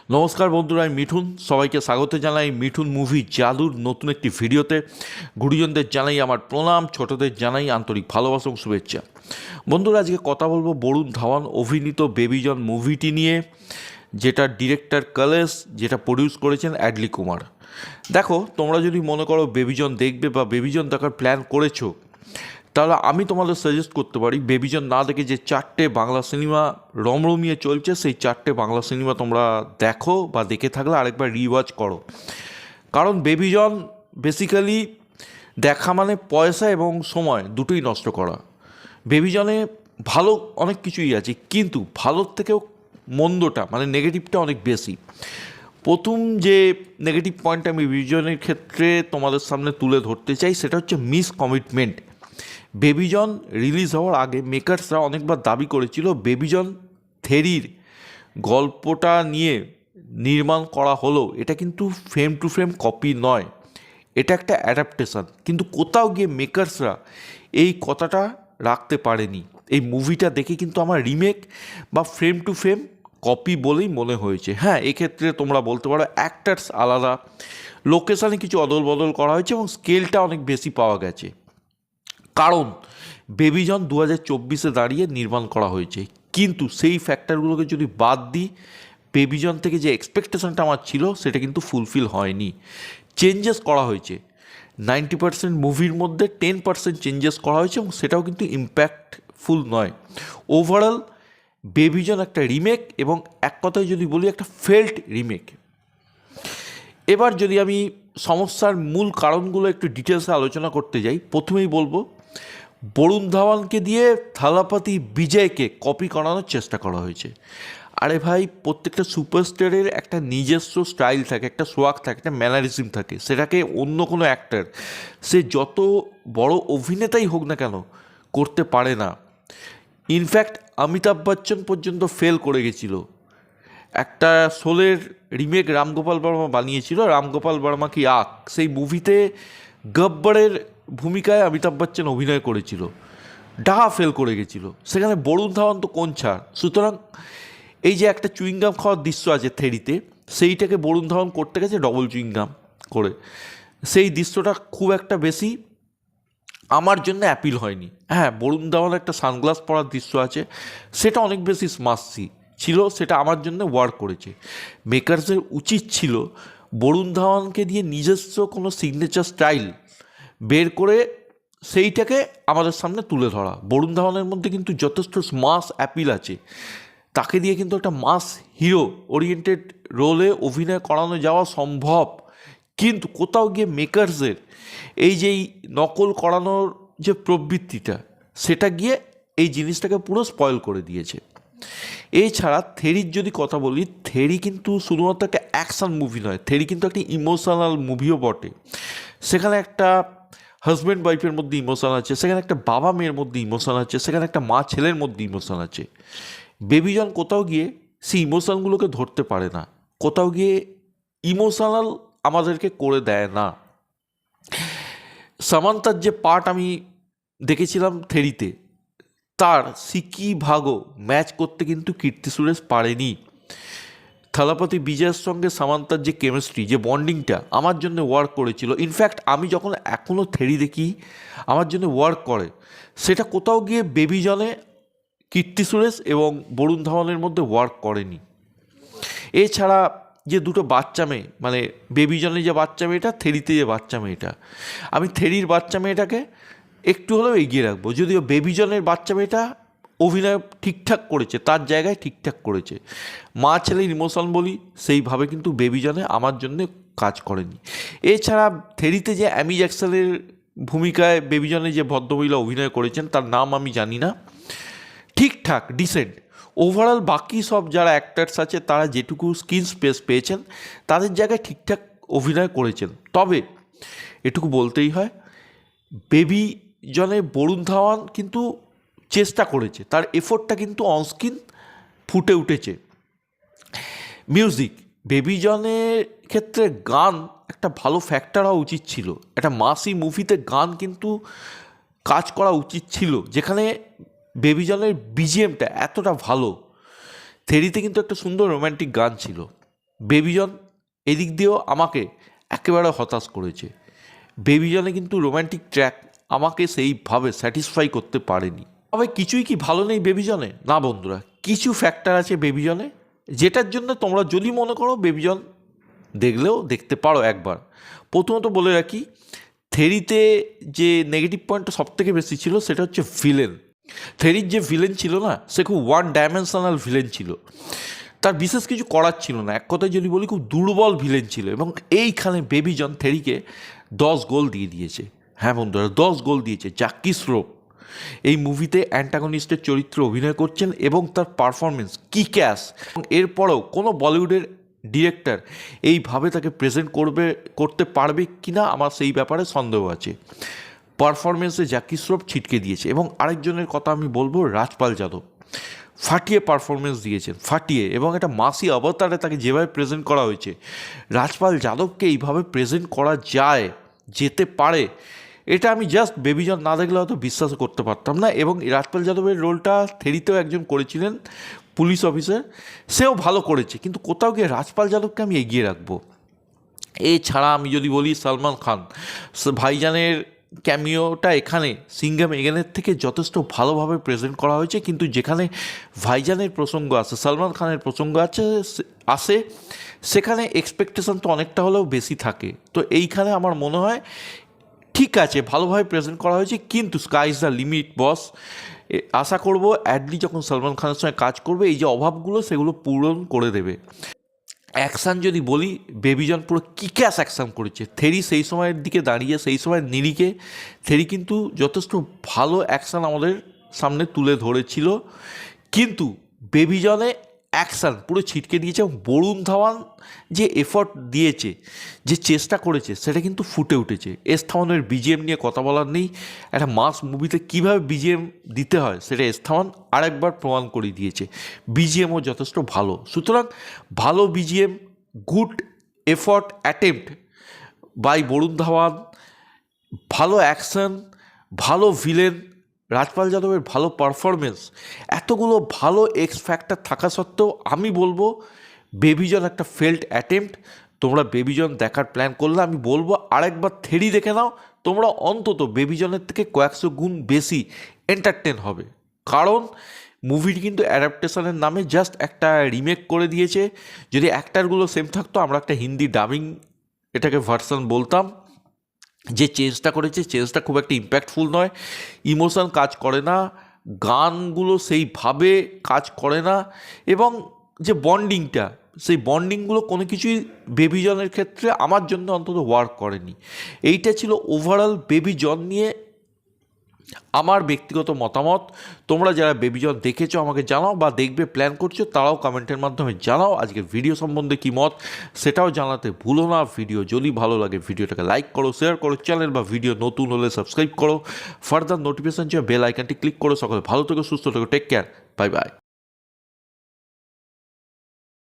নমস্কার বন্ধুরা, আমি মিঠুন। সবাইকে স্বাগত জানাই মিঠুন মুভি জাদুর নতুন একটি ভিডিওতে। গুরুজনদের জানাই আমার প্রণাম, ছোটদের জানাই আন্তরিক ভালোবাসা এবং শুভেচ্ছা। বন্ধুরা, আজকে কথা বলবো বরুণ ধাওয়ান অভিনীত বেবিজন মুভিটি নিয়ে, যেটা ডিরেক্টর কলেশ, যেটা প্রডিউস করেছেন অ্যাডলি কুমার। দেখো, তোমরা যদি মনে করো বেবিজন দেখবে বা বেবিজন দেখার প্ল্যান করেছো, তাহলে আমি তোমাদের সাজেস্ট করতে পারি বেবিজন না দেখে যে 4টে বাংলা সিনেমা রমরমিয়ে চলছে, সেই 4টে বাংলা সিনেমা তোমরা দেখো, বা দেখে থাকলে আরেকবার রিওয়াচ করো। কারণ বেবিজন বেসিক্যালি দেখা মানে পয়সা এবং সময় দুটোই নষ্ট করা। বেবিজনে ভালো অনেক কিছুই আছে, কিন্তু ভালোর থেকেও মন্দটা মানে নেগেটিভটা অনেক বেশি। প্রথম যে নেগেটিভ পয়েন্ট আমি বেবিজনের ক্ষেত্রে তোমাদের সামনে তুলে ধরতে চাই, সেটা হচ্ছে মিস কমিটমেন্ট। বেবিজন রিলিজ হওয়ার আগে মেকার্সরা অনেকবার দাবি করেছিল বেবিজন থেরির গল্পটা নিয়ে নির্মাণ করা হলো, এটা কিন্তু ফ্রেম টু ফ্রেম কপি নয়, এটা একটা অ্যাডাপ্টেশন। কিন্তু কোথাও গিয়ে মেকার্সরা এই কথাটা রাখতে পারেনি। এই মুভিটা দেখে কিন্তু আমার রিমেক বা ফ্রেম টু ফ্রেম কপি বলেই মনে হয়েছে। হ্যাঁ, এক্ষেত্রে তোমরা বলতে পারো অ্যাক্টার্স আলাদা, লোকেশানে কিছু অদল বদল করা হয়েছে এবং স্কেলটা অনেক বেশি পাওয়া গেছে। কারণ বেবিজন 2024-এ দাঁড়িয়ে নির্মাণ করা হয়েছে, কিন্তু সেই ফ্যাক্টরগুলোকে যদি বাদ দিই, বেবিজন থেকে যে এক্সপেকটেশনটা আমার ছিল সেটা কিন্তু ফুলফিল হয়নি। চেঞ্জেস করা হয়েছে 90% মুভির মধ্যে 10% চেঞ্জেস করা হয়েছে, এবং সেটাও কিন্তু ইম্প্যাক্টফুল নয়। ওভারঅল বেবিজন একটা রিমেক, এবং এক কথায় যদি বলি একটা ফেল্ড রিমেক। এবার যদি আমি সমস্যার মূল কারণগুলো একটু ডিটেলসে আলোচনা করতে যাই, প্রথমেই বলবো বরুণ ধাওয়ানকে দিয়ে থালাপতি বিজয়কে কপি করানোর চেষ্টা করা হয়েছে। আরে ভাই, প্রত্যেকটা সুপারস্টারের একটা নিজস্ব স্টাইল থাকে, একটা সোয়াগ থাকে, একটা ম্যানারিজম থাকে, সেটাকে অন্য কোনো অ্যাক্টার, সে যত বড় অভিনেতাই হোক না কেন, করতে পারে না। ইনফ্যাক্ট অমিতাভ বচ্চন পর্যন্ত ফেল করে গেছিল। একটা শোলের রিমেক রামগোপাল বর্মা বানিয়েছিল, রামগোপাল বর্মা কি আঁক, সেই মুভিতে গব্বরের ভূমিকায় অমিতাভ বচ্চন অভিনয় করেছিল, ডাহা ফেল করে গেছিল। সেখানে বরুণ ধাওয়ান তো কোন ছাড়। সুতরাং এই যে একটা চুইংগাম খাওয়ার দৃশ্য আছে থেরিতে, সেইটাকে বরুণ ধাওয়ান করতে গেছে ডবল চুইংগাম করে। সেই দৃশ্যটা খুব একটা বেশি আমার জন্য অ্যাপিল হয়নি। হ্যাঁ, বরুণ ধাওয়ান একটা সানগ্লাস পরার দৃশ্য আছে, সেটা অনেক বেশি স্মার্টসি ছিল, সেটা আমার জন্য ওয়ার্ক করেছে। মেকার্সের উচিত ছিল বরুণ ধাওয়ানকে দিয়ে নিজস্ব কোনো সিগনেচার স্টাইল বের করে সেইটাকে আমাদের সামনে তুলে ধরা। বরুণ ধাওয়ানের মধ্যে কিন্তু যথেষ্ট মাস অ্যাপিল আছে, তাকে দিয়ে কিন্তু একটা মাস হিরো ওরিয়েন্টেড রোলে অভিনয় করানো যাওয়া সম্ভব। কিন্তু কোথাও গিয়ে মেকার্সের এই যে নকল করানোর যে প্রবৃত্তিটা, সেটা গিয়ে এই জিনিসটাকে পুরো স্পয়েল করে দিয়েছে। এছাড়া থেরির যদি কথা বলি, থেরি কিন্তু শুধুমাত্র একটা অ্যাকশন মুভি নয়, থেরি কিন্তু একটা ইমোশনাল মুভিও বটে। সেখানে একটা হাজব্যান্ড ওয়াইফের মধ্যে ইমোশন আছে, সেখানে একটা বাবা মেয়ের মধ্যে ইমোশন আছে, সেখানে একটা মা ছেলের মধ্যে ইমোশন আছে। বেবিজন কোথাও গিয়ে সেই ইমোশনগুলোকে ধরতে পারে না, কোথাও গিয়ে ইমোশনাল আমাদেরকে করে দেয় না। সামান্তার যে পার্ট আমি দেখেছিলাম থেরিতে, তার সিকি ভাগও ম্যাচ করতে কিন্তু কীর্তি সুরেশ পারেনি। থালাপতি বিজয়ের সঙ্গে সামান্তার যে কেমিস্ট্রি, যে বন্ডিংটা আমার জন্য ওয়ার্ক করেছিল। ইনফ্যাক্ট আমি যখন এখনও থেরি দেখি, আমার জন্য ওয়ার্ক করে। সেটা কোথাও গিয়ে বেবিজনে কীর্তি সুরেশ এবং বরুণ ধাওয়ানের মধ্যে ওয়ার্ক করেনি। এছাড়া যে দুটো বাচ্চা মেয়ে, মানে বেবিজনে যে বাচ্চা মেয়েটা, থেরিতে যে বাচ্চা মেয়েটা, আমি থেরির বাচ্চা মেয়েটাকে একটু হলেও এগিয়ে রাখবো। যদিও বেবিজনের বাচ্চা মেয়েটা অভিনয় ঠিকঠাক করেছে, তার জায়গায় ঠিকঠাক করেছে। মা ছেলের ইমোশন বলি, সেইভাবে কিন্তু বেবিজনে আমার জন্য কাজ করেনি। এছাড়া থেরিতে যে অ্যামি জ্যাকসনের ভূমিকায় বেবিজনে যে ভদ্রমহিলা অভিনয় করেছেন, তার নাম আমি জানি না, ঠিকঠাক ডিসেন্ট। ওভারঅল বাকি সব যারা অ্যাক্টার্স আছে, তারা যেটুকু স্ক্রিন স্পেস পেয়েছেন তাদের জায়গায় ঠিকঠাক অভিনয় করেছেন। তবে এটুকু বলতেই হয়, বেবি জনে বরুণ ধাওয়ান কিন্তু চেষ্টা করেছে, তার এফোর্টটা কিন্তু অনস্ক্রিন ফুটে উঠেছে। মিউজিক, বেবিজনের ক্ষেত্রে গান একটা ভালো ফ্যাক্টর হওয়া উচিত ছিল। একটা মাসি মুভিতে গান কিন্তু কাজ করা উচিত ছিল, যেখানে বেবিজনের বিজিএমটা এতটা ভালো। থেরিতে কিন্তু একটা সুন্দর রোম্যান্টিক গান ছিল। বেবিজন এদিক দিয়েও আমাকে একেবারে হতাশ করেছে। বেবিজনে কিন্তু রোম্যান্টিক ট্র্যাক আমাকে সেইভাবে স্যাটিসফাই করতে পারেনি। তবে কিছুই কি ভালো নেই বেবিজনে? না বন্ধুরা, কিছু ফ্যাক্টর আছে বেবিজনে, যেটার জন্য তোমরা যদি মনে করো বেবিজন দেখলেও দেখতে পারো একবার। প্রথমত বলে রাখি, থেরিতে যে নেগেটিভ পয়েন্টটা সবথেকে বেশি ছিল সেটা হচ্ছে ভিলেন। থেরির যে ভিলেন ছিল না, সে খুব ওয়ান ডাইমেনশনাল ভিলেন ছিল, তার বিশেষ কিছু করার ছিল না। এক কথায় যদি বলি, খুব দুর্বল ভিলেন ছিল। এবং এইখানে বেবিজন থেরিকে 10 গোল দিয়ে দিয়েছে। হ্যাঁ বন্ধুরা, 10 গোল দিয়েছে। জ্যাকি শ্রফ এই মুভিতে অ্যান্টাগনিস্টের চরিত্রে অভিনয় করছেন এবং তার পারফরমেন্স কি ক্যাশ। এরপরেও কোনো বলিউডের ডিরেক্টর এইভাবে তাকে প্রেজেন্ট করতে পারবে কি না, আমার সেই ব্যাপারে সন্দেহ আছে। পারফরমেন্সে জ্যাকি শ্রফ ছিটকে দিয়েছে। এবং আরেকজনের কথা আমি বলবো, রাজপাল যাদব ফাটিয়ে পারফরমেন্স দিয়েছেন, ফাটিয়ে। এবং একটা মাসি অবতারে তাকে যেভাবে প্রেজেন্ট করা হয়েছে, রাজপাল যাদবকে এইভাবে প্রেজেন্ট করা যেতে পারে, এটা আমি জাস্ট বেবিজন না দেখলে হয়তো বিশ্বাস করতে পারতাম না। এবং রাজপাল যাদবের রোলটা থেরিতেও একজন করেছিলেন, পুলিশ অফিসার, সেও ভালো করেছে। কিন্তু কোথাও গিয়ে রাজপাল যাদবকে আমি এগিয়ে রাখবো। এছাড়া আমি যদি বলি, সালমান খান ভাইজানের ক্যামিওটা এখানে সিঙ্ঘাম এগেনের থেকে যথেষ্ট ভালোভাবে প্রেজেন্ট করা হয়েছে। কিন্তু যেখানে ভাইজানের প্রসঙ্গ আসে, সালমান খানের প্রসঙ্গ আসে, সেখানে এক্সপেকটেশন তো অনেকটা হলেও বেশি থাকে। তো এইখানে আমার মনে হয় ঠিক আছে, ভালোভাবে প্রেজেন্ট করা হয়েছে, কিন্তু স্কাই ইজ দ্য লিমিট বস। আশা করব অ্যাডলি যখন সালমান খানের সঙ্গে কাজ করবে, এই যে অভাবগুলো সেগুলো পূরণ করে দেবে। অ্যাকশান যদি বলি, বেবিজন পুরো কিক্যাস অ্যাকশান করেছে। থেরি সেই সময়ের দিকে দাঁড়িয়ে, সেই সময়ের নিরিখে থেরি কিন্তু যথেষ্ট ভালো অ্যাকশান আমাদের সামনে তুলে ধরেছিল। কিন্তু বেবিজনে অ্যাকশান পুরো ছিটকে দিয়েছে। এবং বরুণ ধাওয়ান যে এফর্ট দিয়েছে, যে চেষ্টা করেছে, সেটা কিন্তু ফুটে উঠেছে। এস থাওয়ানের বিজিএম নিয়ে কথা বলার নেই। একটা মাস মুভিতে কীভাবে বিজিএম দিতে হয়, সেটা এস থাওয়ান আরেকবার প্রমাণ করে দিয়েছে। বিজিএমও যথেষ্ট ভালো। সুতরাং ভালো BGM, good effort attempt by Varun Dhawan, ভালো অ্যাকশন, ভালো ভিলেন, রাজপাল যাদবের ভালো পারফরমেন্স, এতগুলো ভালো এক্স ফ্যাক্টর থাকা সত্ত্বেও আমি বলবো বেবিজন একটা ফেল্ড অ্যাটেম্প্ট। তোমরা বেবিজন দেখার প্ল্যান করলে আমি বলবো আরেকবার থেরি দেখে নাও। তোমরা অন্তত বেবিজনের থেকে কয়েকশো গুণ বেশি এন্টারটেন হবে। কারণ মুভিটি কিন্তু অ্যাডাপ্টেশনের নামে জাস্ট একটা রিমেক করে দিয়েছে। যদি অ্যাক্টারগুলো সেম থাকতো, আমরা একটা হিন্দি ডাবিং এটাকে ভার্সন বলতাম। যে চেঞ্জটা করেছে, চেঞ্জটা খুব একটা ইম্প্যাক্টফুল নয়, ইমোশন কাজ করে না, গানগুলো সেইভাবে কাজ করে না, এবং যে বন্ডিংটা, সেই বন্ডিংগুলো কোনো কিছুই বেবিজনের ক্ষেত্রে আমার জন্য অন্তত ওয়ার্ক করেনি। এইটা ছিল ওভারঅল বেবিজন নিয়ে আমার ব্যক্তিগত মতামত। তোমরা যারা বেবিজন দেখেছো আমাকে জানাও, বা দেখবে প্ল্যান করছো তারাও কমেন্টের মাধ্যমে জানাও। আজকের ভিডিও সম্বন্ধে কী মত সেটাও জানাতে ভুলো না। ভিডিও যদি ভালো লাগে ভিডিওটাকে লাইক করো, শেয়ার করো, চ্যানেল বা ভিডিও নতুন হলে সাবস্ক্রাইব করো, ফার্দার নোটিফিকেশন চেয়ে বেল আইকনটি ক্লিক করো। সকলে ভালো থেকো, সুস্থ থেকো, টেক কেয়ার, বাই বাই।